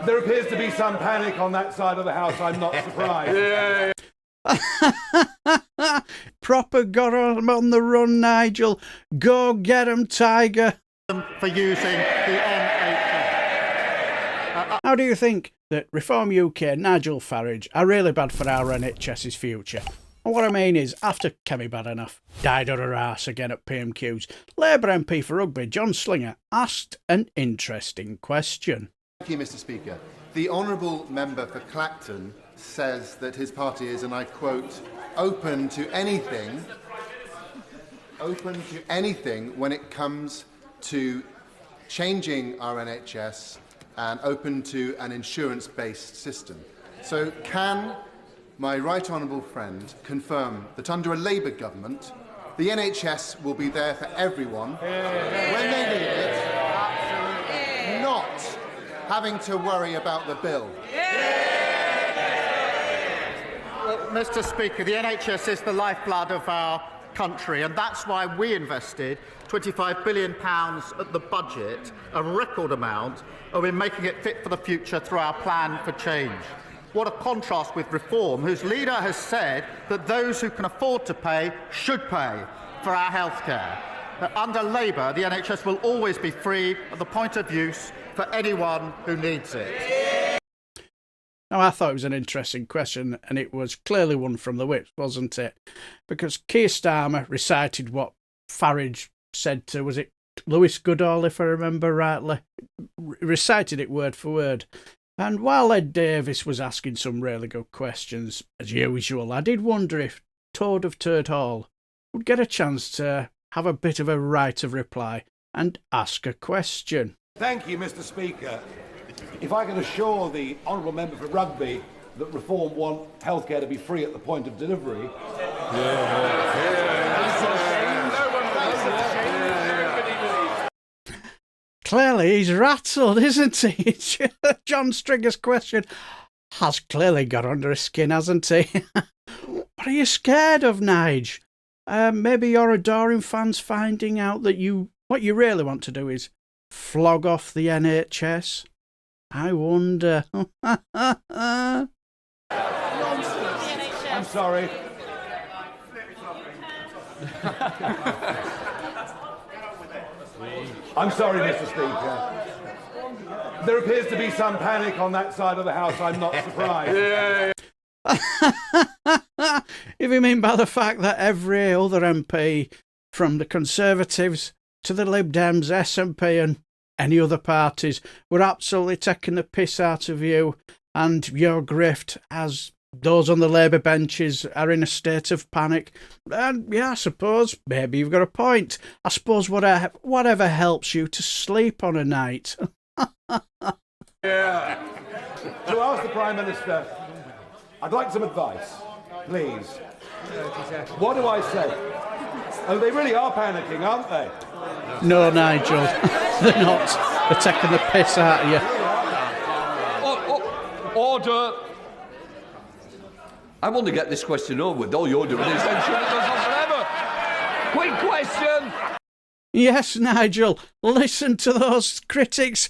There appears to be some panic on that side of the House. I'm not surprised. Proper got on the run, Nigel. Go get 'em, Tiger. For using the NHS. How do you think that Reform UK and Nigel Farage are really bad for our NHS's future? And what I mean is, after Kemi Badenoch died on her arse again at PMQs, Labour MP for Rugby John Slinger asked an interesting question. Thank you, Mr. Speaker. The honourable member for Clacton says that his party is, and I quote, open to anything when it comes to changing our NHS and open to an insurance-based system. So can my right honourable friend confirm that under a Labour government, the NHS will be there for everyone when they need it, not having to worry about the bill? Well, Mr. Speaker, the NHS is the lifeblood of our country, and that's why we invested £25 billion at the budget, a record amount, in making it fit for the future through our plan for change. What a contrast with Reform, whose leader has said that those who can afford to pay should pay for our health care. Under Labour, the NHS will always be free at the point of use for anyone who needs it. Now, I thought it was an interesting question, and it was clearly one from the whips, wasn't it? Because Keir Starmer recited what Farage said to, was it Lewis Goodall, if I remember rightly? Recited it word for word. And while Ed Davis was asking some really good questions, as usual, I did wonder if Toad of Turd Hall would get a chance to have a bit of a right of reply and ask a question. Thank you, Mr. Speaker. If I can assure the honourable member for Rugby that Reform want healthcare to be free at the point of delivery. Clearly he's rattled, isn't he? John Stringer's question has clearly got under his skin, hasn't he? What are you scared of, Nige? Maybe your adoring fans finding out that what you really want to do is flog off the NHS? I wonder. I'm sorry. I'm sorry, Mr. Speaker. There appears to be some panic on that side of the House. I'm not surprised. If you mean by the fact that every other MP, from the Conservatives to the Lib Dems, SNP and any other parties, were absolutely taking the piss out of you and your grift, as those on the Labour benches are in a state of panic. And yeah, I suppose maybe you've got a point. I suppose whatever helps you to sleep on a night. Yeah. To ask the Prime Minister, I'd like some advice, please. What do I say? Oh, they really are panicking, aren't they? No, Nigel, they're not. They're taking the piss out of you. Order. I want to get this question over with. All you're doing is ensuring it goes on forever. Quick question. Yes, Nigel, listen to those critics.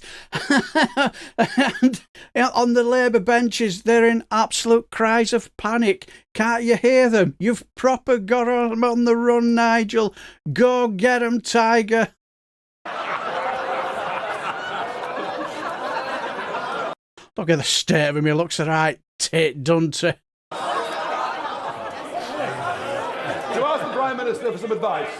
And on the Labour benches, they're in absolute cries of panic. Can't you hear them? You've proper got them on the run, Nigel. Go get 'em, Tiger. Look at the state of him. He looks a right tit, doesn't he? To ask the Prime Minister for some advice,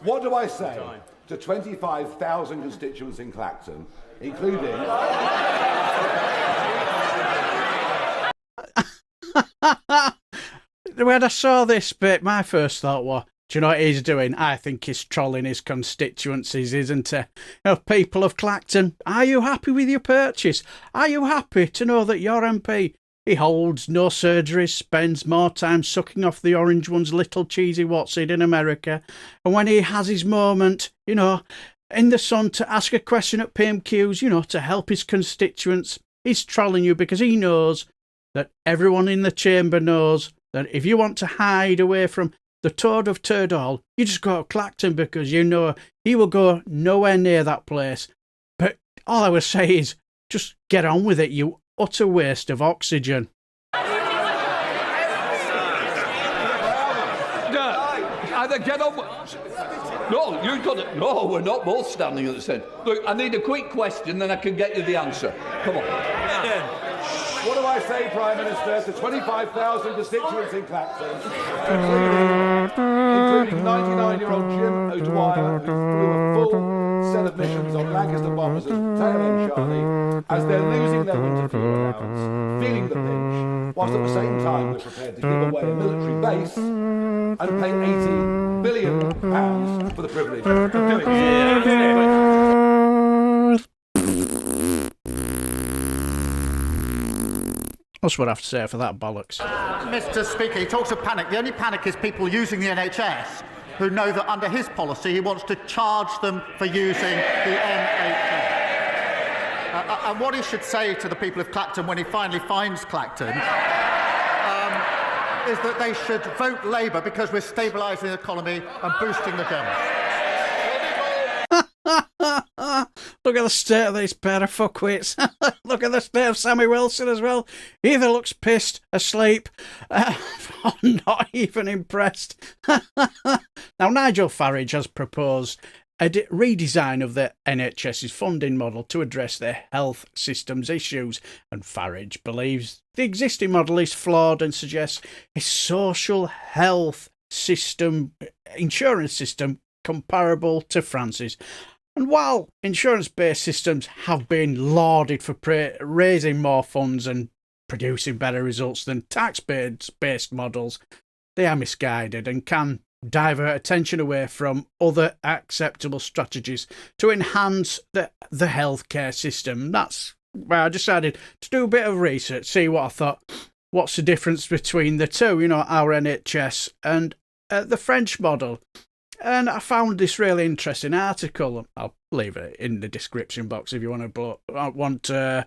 what do I say to 25,000 constituents in Clacton, including... When I saw this bit, my first thought was, do you know what he's doing? I think he's trolling his constituencies, isn't he? People of Clacton, are you happy with your purchase? Are you happy to know that your MP, he holds no surgeries, spends more time sucking off the orange one's little cheesy what's-it in America, and when he has his moment, in the sun to ask a question at PMQs, to help his constituents, he's trolling you because he knows that everyone in the chamber knows that if you want to hide away from the Toad of Turd Hall, you just go to Clacton because you know he will go nowhere near that place. But all I would say is, Just get on with it, you utter waste of oxygen. Either get on. No, you've got it. No, we're not both standing at the same. Look, I need a quick question, then I can get you the answer. Come on. What do I say, Prime Minister, to 25,000 constituents in Clacton, including 99-year-old Jim O'Dwyer, who flew a full set of missions on Lancaster bombers at tail end Charlie, as they're losing their winter fuel allowance, feeling the pinch, whilst at the same time we're prepared to give away a military base and pay £80 billion for the privilege of doing it. That's what I have to say for that bollocks. Mr. Speaker, he talks of panic. The only panic is people using the NHS who know that under his policy he wants to charge them for using the NHS. And what he should say to the people of Clacton when he finally finds Clacton is that they should vote Labour because we're stabilising the economy and boosting the Dems. Look at the state of these pair of fuckwits. Look at the state of Sammy Wilson as well. He either looks pissed, asleep, or not even impressed. Now, Nigel Farage has proposed a redesign of the NHS's funding model to address their health systems issues, and Farage believes the existing model is flawed and suggests a social health system, insurance system comparable to France's. And while insurance-based systems have been lauded for raising more funds and producing better results than tax-based models, they are misguided and can divert attention away from other acceptable strategies to enhance the healthcare system. That's why I decided to do a bit of research, see what I thought. What's the difference between the two, our NHS and the French model? And I found this really interesting article. I'll leave it in the description box if you want to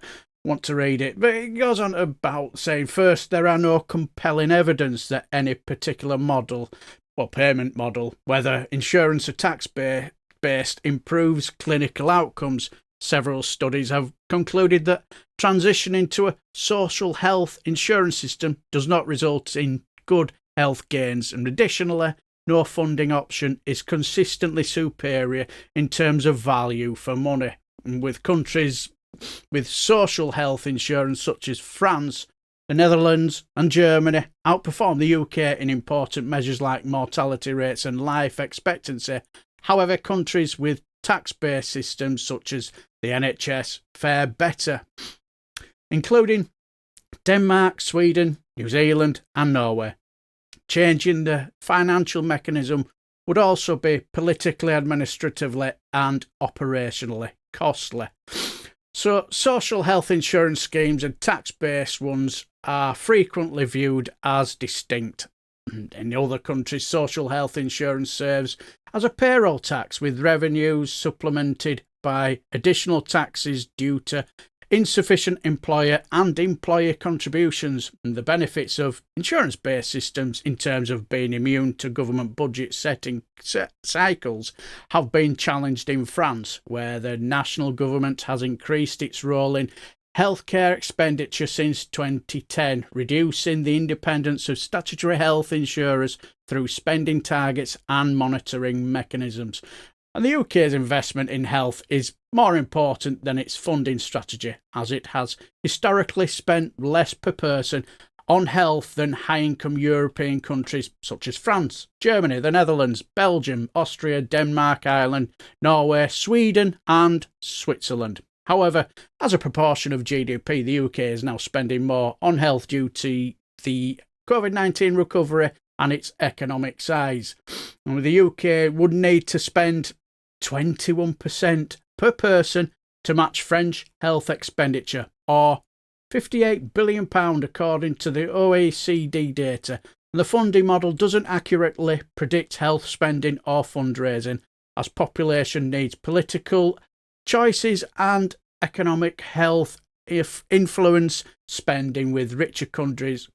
read it. But it goes on about saying, first, there are no compelling evidence that any particular model or payment model, whether insurance or tax-based, improves clinical outcomes. Several studies have concluded that transitioning to a social health insurance system does not result in good health gains, and additionally, no funding option is consistently superior in terms of value for money. And with countries with social health insurance such as France, the Netherlands and Germany outperform the UK in important measures like mortality rates and life expectancy. However, countries with tax-based systems such as the NHS fare better, including Denmark, Sweden, New Zealand and Norway. Changing the financial mechanism would also be politically, administratively and operationally costly. So social health insurance schemes and tax-based ones are frequently viewed as distinct. In other countries, social health insurance serves as a payroll tax with revenues supplemented by additional taxes due to insufficient employer and employer contributions, and the benefits of insurance-based systems in terms of being immune to government budget setting cycles have been challenged in France, where the national government has increased its role in healthcare expenditure since 2010, reducing the independence of statutory health insurers through spending targets and monitoring mechanisms. And the UK's investment in health is more important than its funding strategy, as it has historically spent less per person on health than high-income European countries such as France, Germany, the Netherlands, Belgium, Austria, Denmark, Ireland, Norway, Sweden and Switzerland. However, as a proportion of GDP, the UK is now spending more on health due to the COVID-19 recovery and its economic size. And the UK would need to spend 21% per person to match French health expenditure, or £58 billion according to the OECD data. And the funding model doesn't accurately predict health spending or fundraising, as population needs political choices and economic health influence spending, with richer countries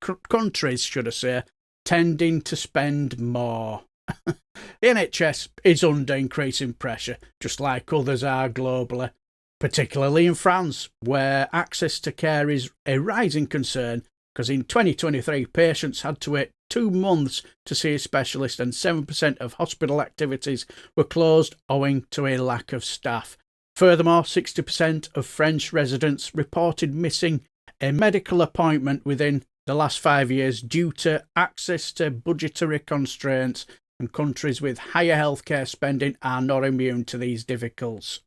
tending to spend more. The NHS is under increasing pressure, just like others are globally. particularly in France, where access to care is a rising concern, because in 2023 patients had to wait 2 months to see a specialist and 7% of hospital activities were closed owing to a lack of staff. Furthermore, 60% of French residents reported missing a medical appointment within the last 5 years due to access to budgetary constraints, and countries with higher healthcare spending are not immune to these difficulties,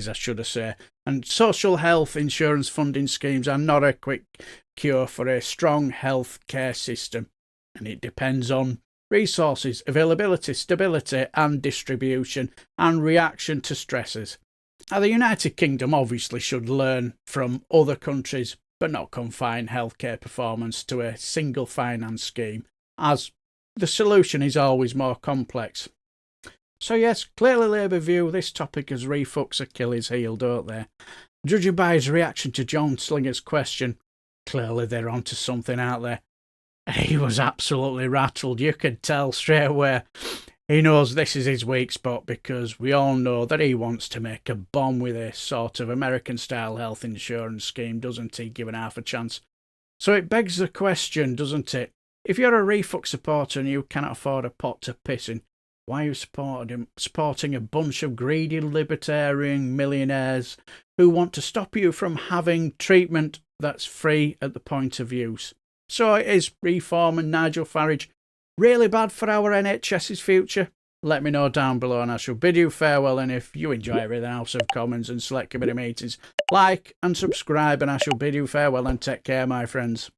I should say. And social health insurance funding schemes are not a quick cure for a strong healthcare system, and it depends on resources, availability, stability and distribution, and reaction to stresses. Now, the United Kingdom obviously should learn from other countries, but not confine healthcare performance to a single finance scheme, as the solution is always more complex. So yes, clearly Labour view this topic as refux Achilles' heel, don't they? Judging by his reaction to John Slinger's question, clearly they're onto something out there. He was absolutely rattled. You could tell straight away he knows this is his weak spot, because we all know that he wants to make a bomb with a sort of American-style health insurance scheme, doesn't he, given half a chance? So it begs the question, doesn't it? If you're a refux supporter and you cannot afford a pot to piss in, why are you supporting a bunch of greedy libertarian millionaires who want to stop you from having treatment that's free at the point of use? So is Reform and Nigel Farage really bad for our NHS's future? Let me know down below, and I shall bid you farewell. And if you enjoy everything House of Commons and Select Committee meetings, like and subscribe, and I shall bid you farewell and take care, my friends.